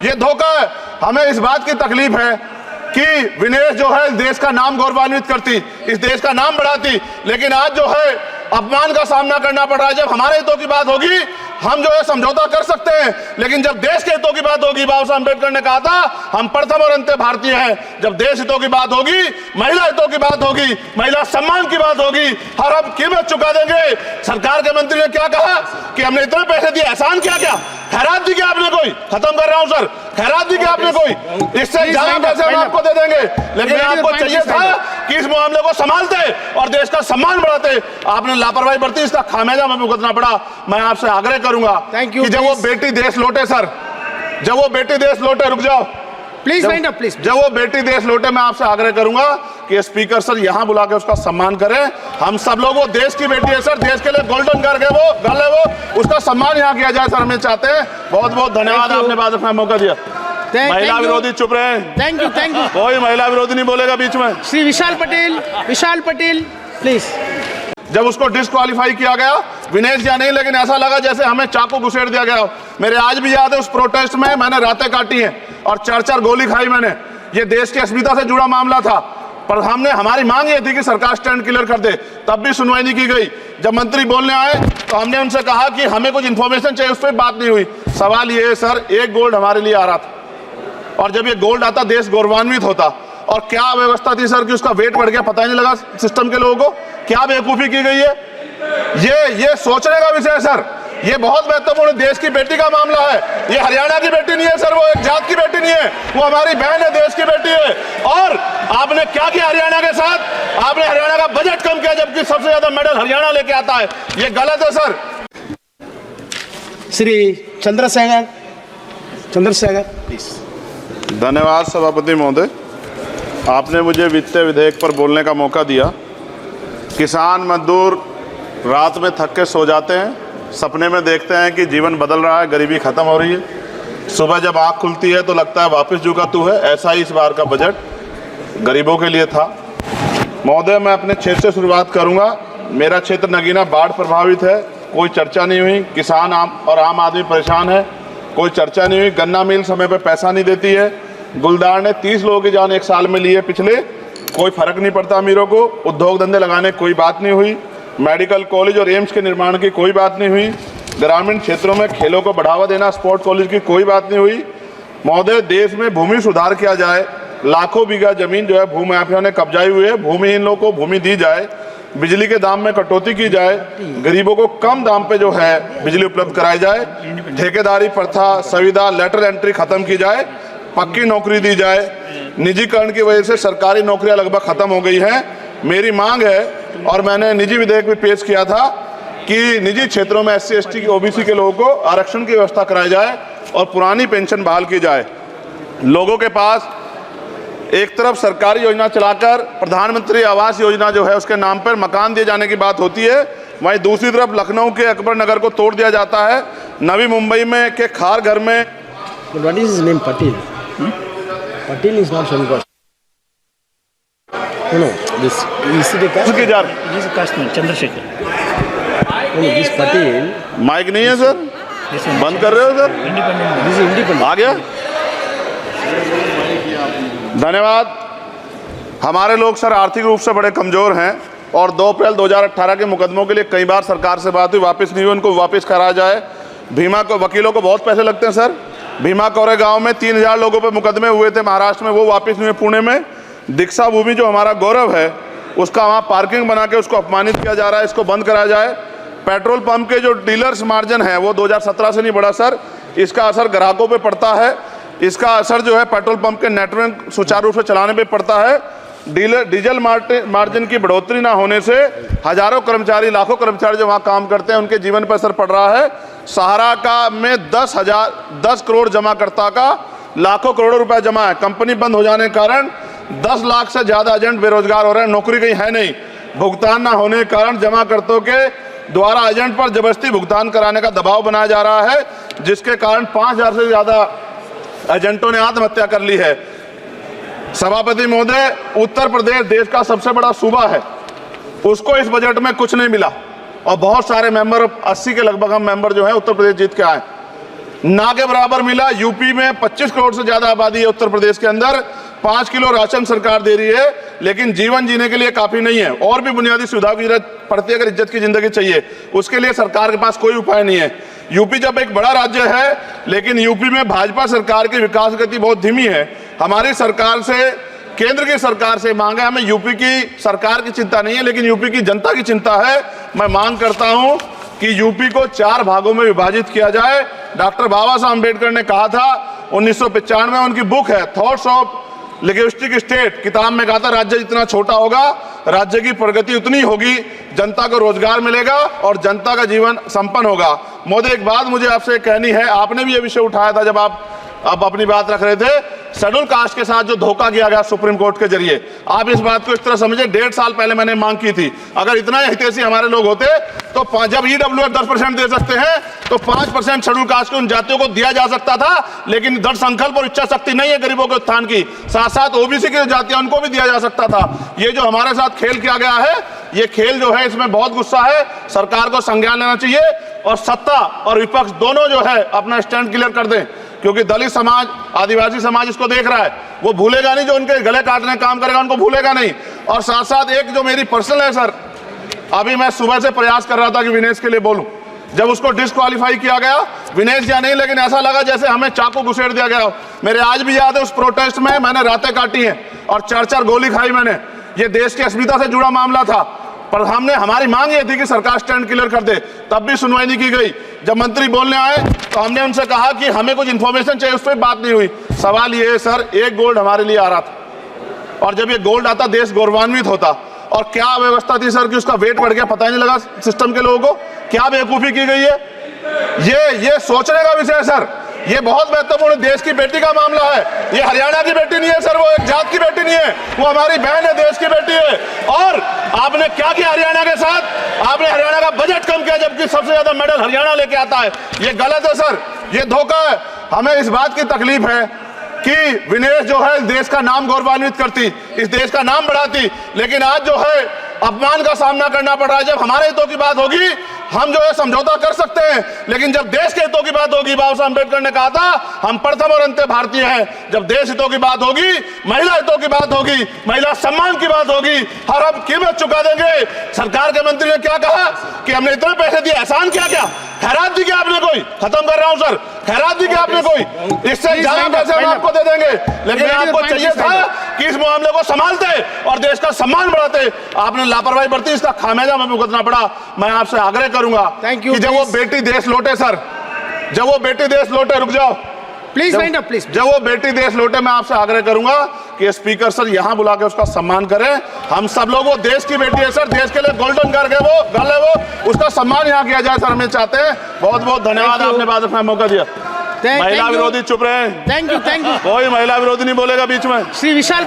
ये धोखा है। हमें इस बात की तकलीफ है कि विनेश जो है देश का नाम गौरवान्वित करती, इस देश का नाम बढ़ाती, लेकिन आज जो है अपमान का सामना करना पड़ रहा है। जब हमारे हितों की बात होगी हम जो है समझौता कर सकते हैं, लेकिन जब देश के हितों की बात होगी, बाबा साहब अम्बेडकर ने कहा था हम प्रथम और अंत्य भारतीय हैं। जब देश हितों की बात होगी, महिला हितों की बात होगी, महिला सम्मान की बात होगी, हर हम कीमत चुका देंगे। सरकार के मंत्री ने क्या कहा कि हमने इतने पैसे दिए, एहसान किया क्या? खैरात दी क्या आपने कोई? खत्म कर रहा हूं सर, खैरात दी क्या आपने कोई? इससे ज्यादा पैसे हम आपको दे देंगे, लेकिन आपको चाहिए था कि इस मामले को संभालते और देश का सम्मान बढ़ाते। आपने लापरवाही बरती, इसका खामियाजा हमें भुगतना पड़ा। मैं आपसे आग्रह करूंगा कि जब वो बेटी देश लौटे, सर जब वो बेटी देश लौटे, रुक जाओ प्लीज, जब वो बेटी देश लौटे, मैं आपसे आग्रह करूंगा कि स्पीकर सर यहां बुला के उसका सम्मान करें। हम सब लोग, वो देश की बेटी है सर, देश के लिए गोल्डन गर्ल है वो, गर्ल है वो, उसका सम्मान यहां किया जाए सर, हमें चाहते हैं। बहुत बहुत धन्यवाद, आपने बात रखने का मौका दिया। महिला विरोधी चुप रहे। थैंक यू कोई महिला विरोधी नहीं बोलेगा बीच में। श्री विशाल पटेल प्लीज। जब उसको डिस्क्वालीफाई किया गया, विनेश या नहीं, लेकिन ऐसा लगा जैसे हमें चाकू घुसेड़ दिया गया। मेरे आज भी याद है उस प्रोटेस्ट में मैंने रातें काटी हैं और 4-4 गोली खाई मैंने। ये देश की अस्मिता से जुड़ा मामला था, पर हमने, हमारी मांग ये थी कि सरकार स्टैंड क्लियर कर दे, तब भी सुनवाई नहीं की गई। जब मंत्री बोलने आए तो हमने उनसे कहा कि हमें कुछ इन्फॉर्मेशन चाहिए, उस पर बात नहीं हुई। सवाल ये है सर, एक गोल्ड हमारे लिए आ रहा था और जब ये गोल्ड आता देश गौरवान्वित होता। और क्या व्यवस्था थी सर कि उसका वेट बढ़ गया, पता ही नहीं लगा सिस्टम के लोगों को। क्या बेवकूफी की गई है, ये सोचने का विषय है सर। ये बहुत महत्वपूर्ण, देश की बेटी का मामला है। ये हरियाणा की बेटी नहीं है सर, वो एक जात की बेटी नहीं है, वो हमारी बहन है, देश की बेटी है। और आपने क्या किया हरियाणा के साथ? आपने हरियाणा का बजट कम किया, जबकि सबसे ज्यादा मेडल हरियाणा लेके आता है। ये गलत है सर। श्री चंद्रशेखर प्लीज। धन्यवाद सभापति महोदय, आपने मुझे वित्तीय विधेयक पर बोलने का मौका दिया। किसान मजदूर रात में थक के सो जाते हैं, सपने में देखते हैं कि जीवन बदल रहा है, गरीबी खत्म हो रही है। सुबह जब आँख खुलती है तो लगता है वापस झुका तू है। ऐसा ही इस बार का बजट गरीबों के लिए था। महोदय, मैं अपने क्षेत्र से शुरुआत करूंगा। मेरा क्षेत्र नगीना बाढ़ प्रभावित है, कोई चर्चा नहीं हुई। किसान आम आदमी परेशान है, कोई चर्चा नहीं हुई। गन्ना मिल समय पर पैसा नहीं देती है। गुलदार ने 30 लोगों की जान एक साल में ली है पिछले, कोई फर्क नहीं पड़ता अमीरों को। उद्योग धंधे लगाने कोई बात नहीं हुई। मेडिकल कॉलेज और एम्स के निर्माण की कोई बात नहीं हुई। ग्रामीण क्षेत्रों में खेलों को बढ़ावा देना, स्पोर्ट कॉलेज की कोई बात नहीं हुई। महोदय, देश में भूमि सुधार किया जाए, लाखों बीघा जमीन जो है भूमाफिया ने कब्जाई हुई है, भूमिहीन लोगों को भूमि दी जाए, बिजली के दाम में कटौती की जाए, गरीबों को कम दाम पे जो है बिजली उपलब्ध कराई जाए, ठेकेदारी प्रथा, संविदा, लेटर एंट्री खत्म की जाए, पक्की नौकरी दी जाए। निजीकरण की वजह से सरकारी नौकरियां लगभग खत्म हो गई हैं। मेरी मांग है, और मैंने निजी विधेयक भी पेश किया था, कि निजी क्षेत्रों में SC ST की OBC के लोगों को आरक्षण की व्यवस्था कराई जाए और पुरानी पेंशन बहाल की जाए। लोगों के पास एक तरफ सरकारी योजना चलाकर प्रधानमंत्री आवास योजना जो है उसके नाम पर मकान दिए जाने की बात होती है, वहीं दूसरी तरफ लखनऊ के अकबर नगर को तोड़ दिया जाता है। नवी मुंबई में के खार घर में Patil is not Shankar. No, this is the caste. उसकी जार This is caste man, Chandrasekhar. No, this Patil. Mic नहीं है सर, बंद कर रहे हो सर? This is independent. आ गया। धन्यवाद। हमारे लोग सर आर्थिक रूप से बड़े कमजोर हैं और 2 अप्रैल 2018 के मुकदमों के लिए कई बार सरकार से बात हुई, वापस नहीं हुई। उनको वापस कराया जाए। भीमा को वकीलों को बहुत पैसे लगते हैं सर। भीमा कोरे गांव में 3000 लोगों पे मुकदमे हुए थे महाराष्ट्र में, वो वापस नहीं हुए। पुणे में दीक्षा भूमि जो हमारा गौरव है, उसका वहाँ पार्किंग बना के उसको अपमानित किया जा रहा है, इसको बंद कराया जाए। पेट्रोल पंप के जो डीलर्स मार्जिन है वो 2017 से नहीं बढ़ा सर, इसका असर ग्राहकों पे पड़ता है। इसका असर जो है पेट्रोल पंप के नेटवर्क सुचारू रूप से चलाने पे पड़ता है। डीजल मार्जिन की बढ़ोतरी ना होने से हजारों कर्मचारी, लाखों कर्मचारी जो वहाँ काम करते हैं, उनके जीवन पर असर पड़ रहा है। सहारा का में 10 करोड़ जमाकर्ता का लाखों करोड़ों रुपए जमा है। कंपनी बंद हो जाने के कारण 10 लाख से ज्यादा एजेंट बेरोजगार हो रहे हैं, नौकरी कहीं है नहीं। भुगतान ना होने के कारण जमाकर्ताओं के द्वारा एजेंट पर जबरदस्ती भुगतान कराने का दबाव बनाया जा रहा है, जिसके कारण 5000 से ज्यादा एजेंटों ने आत्महत्या कर ली है। सभापति महोदय, उत्तर प्रदेश देश का सबसे बड़ा सूबा है, उसको इस बजट में कुछ नहीं मिला और बहुत सारे मेंबर, 80 के लगभग हम मेंबर जो है उत्तर प्रदेश जीत के आए। ना के बराबर मिला। यूपी में 25 करोड़ से ज्यादा आबादी है, उत्तर प्रदेश के अंदर 5 किलो राशन सरकार दे रही है, लेकिन जीवन जीने के लिए काफी नहीं है। और भी बुनियादी सुविधाओं की जरूरत पड़ती है। अगर इज्जत की जिंदगी चाहिए, उसके लिए सरकार के पास कोई उपाय नहीं है। यूपी जब एक बड़ा राज्य है, लेकिन यूपी में भाजपा सरकार की विकास गति बहुत धीमी है। हमारी सरकार से, केंद्र की सरकार से मांग है, हमें यूपी की सरकार की चिंता नहीं है, लेकिन यूपी की जनता की चिंता है। मैं मांग करता हूं कि यूपी को 4 भागों में विभाजित किया जाए। डॉक्टर बाबा साहब अम्बेडकर ने कहा था 1995 में, उनकी बुक है थॉट्स ऑफ लिंग्विस्टिक स्टेट, किताब में कहा था राज्य जितना छोटा होगा, राज्य की प्रगति उतनी होगी, जनता को रोजगार मिलेगा और जनता का जीवन संपन्न होगा। मोदी, एक बात मुझे आपसे कहनी है, आपने भी ये विषय उठाया था जब आप अपनी बात रख रहे थे, शेड्यूल कास्ट के साथ जो धोखा किया गया सुप्रीम कोर्ट के जरिए, आप इस बात को इस तरह समझे, 1.5 साल पहले मैंने मांग की थी, अगर इतना हितैषी हमारे लोग होते तो जब ईडब्ल्यूएफ 10% दे सकते हैं तो 5% शेड्यूल कास्ट के उन जातियों को दिया जा सकता था, लेकिन दृढ़ संकल्प और इच्छा शक्ति नहीं है गरीबों के उत्थान की। साथ साथ ओबीसी की जातियां, उनको भी दिया जा सकता था। ये जो हमारे साथ खेल किया गया है, ये खेल जो है, इसमें बहुत गुस्सा है। सरकार को संज्ञान लेना चाहिए और सत्ता और विपक्ष दोनों जो है अपना स्टैंड क्लियर कर दें, क्योंकि दलित समाज, आदिवासी समाज इसको देख रहा है। वो भूलेगा नहीं, जो उनके गले काटने का काम करेगा उनको भूलेगा नहीं। और साथ साथ एक जो मेरी पर्सनल है सर, अभी मैं सुबह से प्रयास कर रहा था कि विनेश के लिए बोलूं। जब उसको डिस्क्वालीफाई किया गया, विनेश या नहीं, लेकिन ऐसा लगा जैसे हमें चाकू घुसेड़ दिया गया। मेरे आज भी याद है, उस प्रोटेस्ट में मैंने रातें काटी हैं और 4-4 गोली खाई मैंने। ये देश की अस्मिता से जुड़ा मामला था, पर हमारी मांग ये थी कि सरकार स्टैंड क्लियर कर दे, तब भी सुनवाई नहीं की गई। जब मंत्री बोलने आए तो हमने उनसे कहा कि हमें कुछ इन्फॉर्मेशन चाहिए, उस पर बात नहीं हुई। सवाल ये है सर, 1 गोल्ड हमारे लिए आ रहा था, और जब ये गोल्ड आता देश गौरवान्वित होता। और क्या व्यवस्था थी सर कि उसका वेट बढ़ गया, पता ही नहीं लगा सिस्टम के लोगों को। क्या बेवकूफी की गई है, ये सोचने का विषय है सर। ये बहुत महत्वपूर्ण, देश की बेटी का मामला है। ये हरियाणा की बेटी नहीं है सर, वो एक जात की बेटी नहीं है, वो हमारी बहन है, देश की बेटी है। और आपने क्या किया हरियाणा के साथ? आपने हरियाणा का बजट कम किया, जबकि सबसे ज्यादा मेडल हरियाणा लेके आता है। ये गलत है सर, ये धोखा है। हमें इस बात की तकलीफ है कि विनेश जो है देश का नाम गौरवान्वित करती, इस देश का नाम बढ़ाती, लेकिन आज जो है अपमान का सामना करना पड़ रहा है। जब हमारे हितों की बात होगी, हम जो है समझौता कर सकते हैं, लेकिन जब देश के हितों की बात होगी, बाबा साहब अम्बेडकर ने कहा था हम प्रथम और अंत्य भारतीय हैं। जब देश हितों की बात होगी, महिला हितों की बात होगी, महिला सम्मान की बात होगी, हर हम कीमत चुका देंगे। सरकार के मंत्री ने क्या कहा कि हमने इतने पैसे दिए, एहसान किया क्या? खैरात दी क्या आपने कोई? खत्म कर रहा हूं सर, खैरात दी क्या आपने कोई? इससे ज्यादा पैसे हम आपको दे देंगे, लेकिन आपको चाहिए था कि इस मामले को संभालते और देश का सम्मान बढ़ाते। आपने लापरवाही बरती, इसका खामियाजा हमें भुगतना पड़ा। मैं आपसे आग्रह करूंगा कि जब वो बेटी देश लौटे सर, जब वो बेटी देश लौटे, रुक जाओ प्लीज, प्लीज, जब वो बेटी देश लौटे, मैं आपसे आग्रह करूंगा कि स्पीकर सर यहां बुला के उसका सम्मान करें। हम सब लोग, वो देश की बेटी है सर, देश के लिए गोल्डन गर्ल है वो, गर्ल है वो, उसका सम्मान यहां किया जाए सर, हमें चाहते हैं। बहुत बहुत धन्यवाद, आपने बात रखने का मौका दिया। महिला विरोधी चुप रहे। थैंक यू, कोई महिला विरोधी नहीं बोलेगा बीच में। श्री विशाल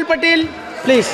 पटेल, प्लीज।